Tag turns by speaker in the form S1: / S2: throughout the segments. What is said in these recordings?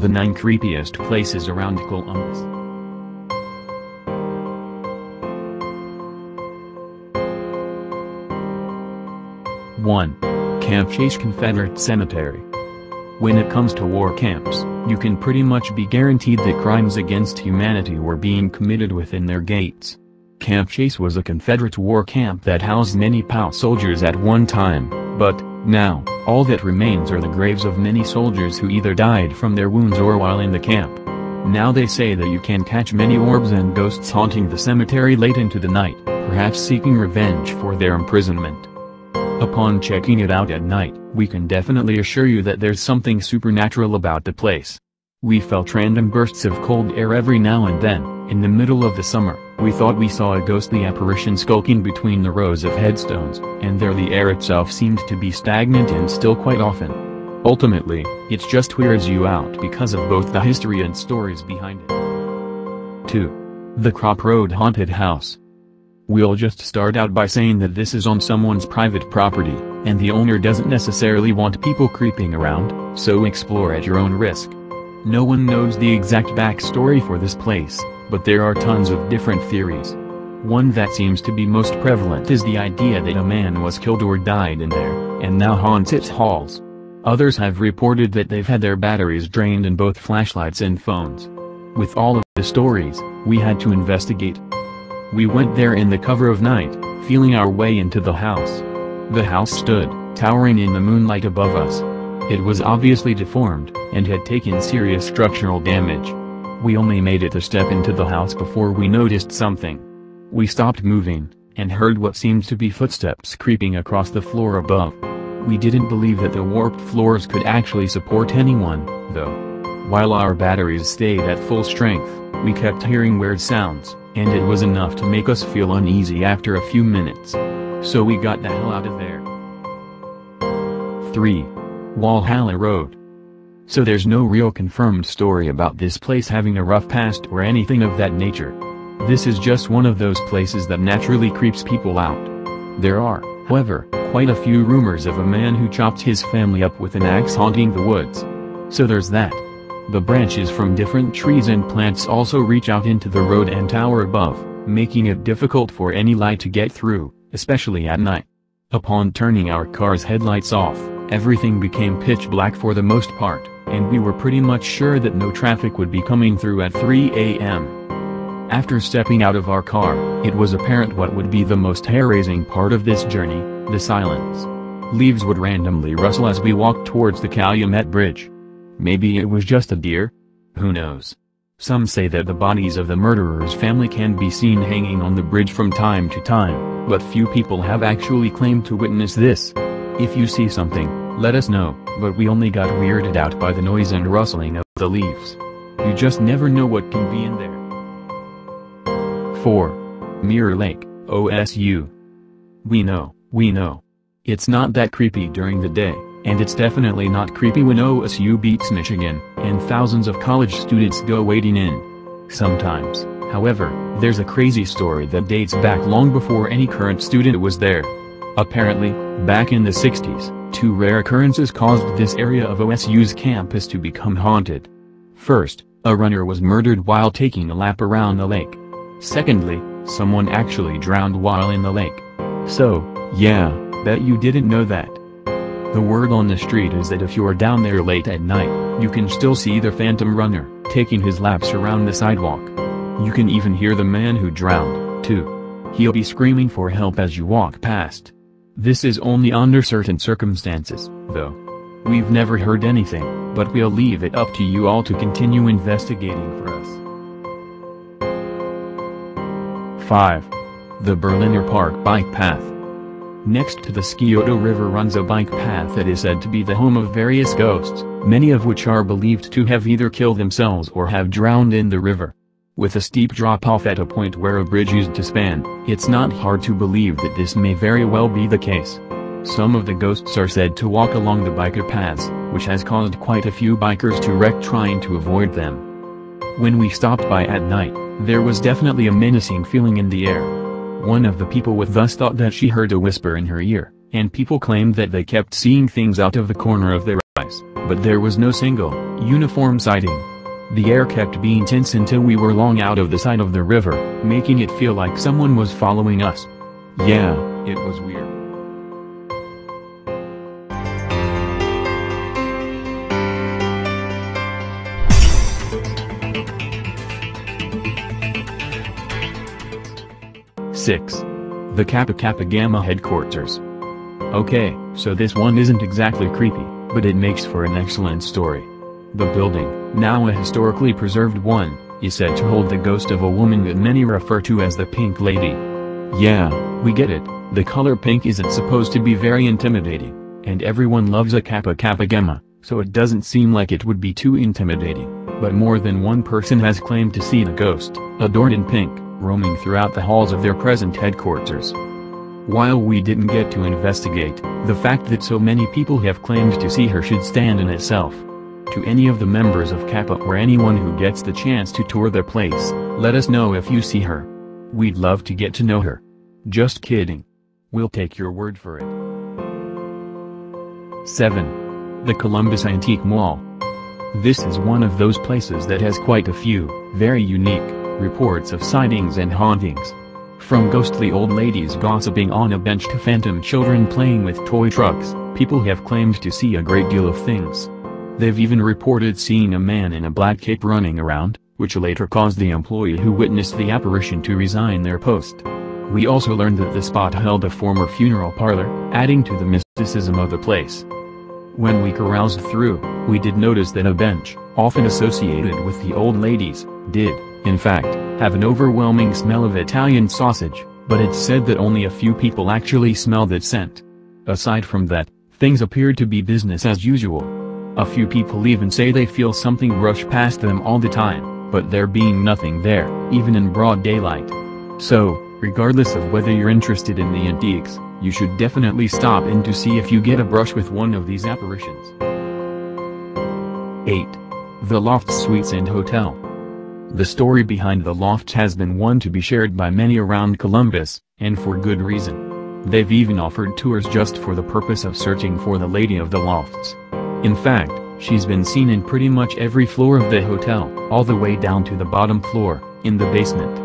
S1: the 9 creepiest places around Columbus. One. Camp Chase Confederate Cemetery. When it comes to war camps, you can pretty much be guaranteed that crimes against humanity were being committed within their gates. Camp Chase was a Confederate war camp that housed many POW soldiers at one time, but, now, all that remains are the graves of many soldiers who either died from their wounds or while in the camp. Now they say that you can catch many orbs and ghosts haunting the cemetery late into the night, perhaps seeking revenge for their imprisonment. Upon checking it out at night, we can definitely assure you that there's something supernatural about the place. We felt random bursts of cold air every now and then. In the middle of the summer, we thought we saw a ghostly apparition skulking between the rows of headstones, and there the air itself seemed to be stagnant and still quite often. Ultimately, it just weirds you out because of both the history and stories behind it. 2. The Crop Road Haunted House. We'll just start out by saying that this is on someone's private property, and the owner doesn't necessarily want people creeping around, so explore at your own risk. No one knows the exact backstory for this place, but there are tons of different theories. One that seems to be most prevalent is the idea that a man was killed or died in there, and now haunts its halls. Others have reported that they've had their batteries drained in both flashlights and phones. With all of the stories, we had to investigate. We went there in the cover of night, feeling our way into the house. The house stood, towering in the moonlight above us. It was obviously deformed, and had taken serious structural damage. We only made it a step into the house before we noticed something. We stopped moving, and heard what seemed to be footsteps creeping across the floor above. We didn't believe that the warped floors could actually support anyone, though. While our batteries stayed at full strength, we kept hearing weird sounds, and it was enough to make us feel uneasy after a few minutes. So we got the hell out of there. 3. Walhalla Road. So there's no real confirmed story about this place having a rough past or anything of that nature. This is just one of those places that naturally creeps people out. There are, however, quite a few rumors of a man who chopped his family up with an axe haunting the woods. So there's that. The branches from different trees and plants also reach out into the road and tower above, making it difficult for any light to get through, especially at night. Upon turning our car's headlights off, everything became pitch black for the most part, and we were pretty much sure that no traffic would be coming through at 3 a.m. After stepping out of our car, it was apparent what would be the most hair-raising part of this journey: the silence. Leaves would randomly rustle as we walked towards the Calumet Bridge. Maybe it was just a deer? Who knows? Some say that the bodies of the murderer's family can be seen hanging on the bridge from time to time, but few people have actually claimed to witness this. If you see something, let us know, but we only got weirded out by the noise and rustling of the leaves. You just never know what can be in there. 4. Mirror Lake, OSU. We know. It's not that creepy during the day, and it's definitely not creepy when OSU beats Michigan, and thousands of college students go wading in. Sometimes, however, there's a crazy story that dates back long before any current student was there. Apparently, back in the 60s, 2 rare occurrences caused this area of OSU's campus to become haunted. First, a runner was murdered while taking a lap around the lake. Secondly, someone actually drowned while in the lake. So, yeah, bet you didn't know that. The word on the street is that if you're down there late at night, you can still see the phantom runner, taking his laps around the sidewalk. You can even hear the man who drowned, too. He'll be screaming for help as you walk past. This is only under certain circumstances, though. We've never heard anything, but we'll leave it up to you all to continue investigating for us. 5. The Berliner Park Bike Path. Next to the Scioto River runs a bike path that is said to be the home of various ghosts, many of which are believed to have either killed themselves or have drowned in the river. With a steep drop-off at a point where a bridge used to span, it's not hard to believe that this may very well be the case. Some of the ghosts are said to walk along the biker paths, which has caused quite a few bikers to wreck trying to avoid them. When we stopped by at night, there was definitely a menacing feeling in the air. One of the people with us thought that she heard a whisper in her ear, and people claimed that they kept seeing things out of the corner of their but there was no single, uniform sighting. The air kept being tense until we were long out of the sight of the river, making it feel like someone was following us. Yeah, it was weird. Six. The Kappa Kappa Gamma headquarters. Okay, so this one isn't exactly creepy, but it makes for an excellent story. The building, now a historically preserved one, is said to hold the ghost of a woman that many refer to as the Pink Lady. Yeah, we get it, the color pink isn't supposed to be very intimidating, and everyone loves a Kappa Kappa Gamma, so it doesn't seem like it would be too intimidating, but more than one person has claimed to see the ghost, adorned in pink, roaming throughout the halls of their present headquarters. While we didn't get to investigate, the fact that so many people have claimed to see her should stand in itself. To any of the members of Kappa or anyone who gets the chance to tour the place, let us know if you see her. We'd love to get to know her. Just kidding. We'll take your word for it. 7. The Columbus Antique Mall. This is one of those places that has quite a few, very unique, reports of sightings and hauntings. From ghostly old ladies gossiping on a bench to phantom children playing with toy trucks, people have claimed to see a great deal of things. They've even reported seeing a man in a black cape running around, which later caused the employee who witnessed the apparition to resign their post. We also learned that the spot held a former funeral parlor, adding to the mysticism of the place. When we caroused through, we did notice that a bench, often associated with the old ladies, did, in fact, have an overwhelming smell of Italian sausage, but it's said that only a few people actually smell that scent. Aside from that, things appeared to be business as usual. A few people even say they feel something rush past them all the time, but there being nothing there, even in broad daylight. So, regardless of whether you're interested in the antiques, you should definitely stop in to see if you get a brush with one of these apparitions. 8. The Lofts Suites and Hotel. The story behind the Lofts has been one to be shared by many around Columbus, and for good reason. They've even offered tours just for the purpose of searching for the Lady of the Lofts. In fact, she's been seen in pretty much every floor of the hotel, all the way down to the bottom floor, in the basement.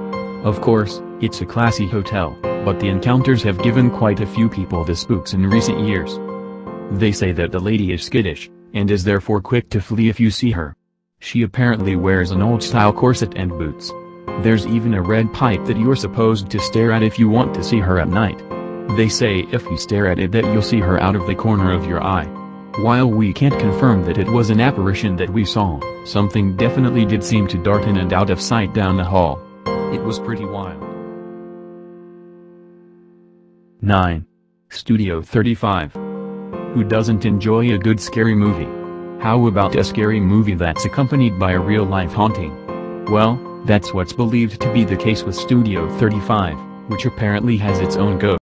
S1: Of course, it's a classy hotel, but the encounters have given quite a few people the spooks in recent years. They say that the lady is skittish, and is therefore quick to flee if you see her. She apparently wears an old-style corset and boots. There's even a red pipe that you're supposed to stare at if you want to see her at night. They say if you stare at it that you'll see her out of the corner of your eye. While we can't confirm that it was an apparition that we saw, something definitely did seem to dart in and out of sight down the hall. It was pretty wild. 9. Studio 35. Who doesn't enjoy a good scary movie? How about a scary movie that's accompanied by a real-life haunting? Well, that's what's believed to be the case with Studio 35, which apparently has its own ghost.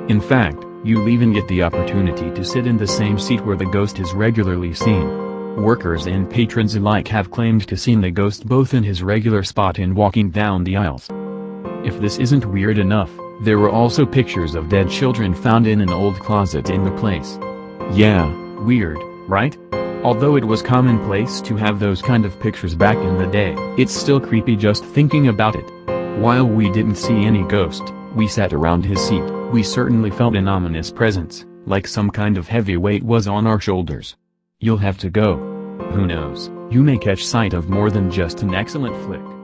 S1: In fact, you'll even get the opportunity to sit in the same seat where the ghost is regularly seen. Workers and patrons alike have claimed to seen the ghost both in his regular spot and walking down the aisles. If this isn't weird enough, there were also pictures of dead children found in an old closet in the place. Yeah, weird, right? Although it was commonplace to have those kind of pictures back in the day, it's still creepy just thinking about it. While we didn't see any ghost, we sat around his seat, we certainly felt an ominous presence, like some kind of heavy weight was on our shoulders. You'll have to go. Who knows, you may catch sight of more than just an excellent flick.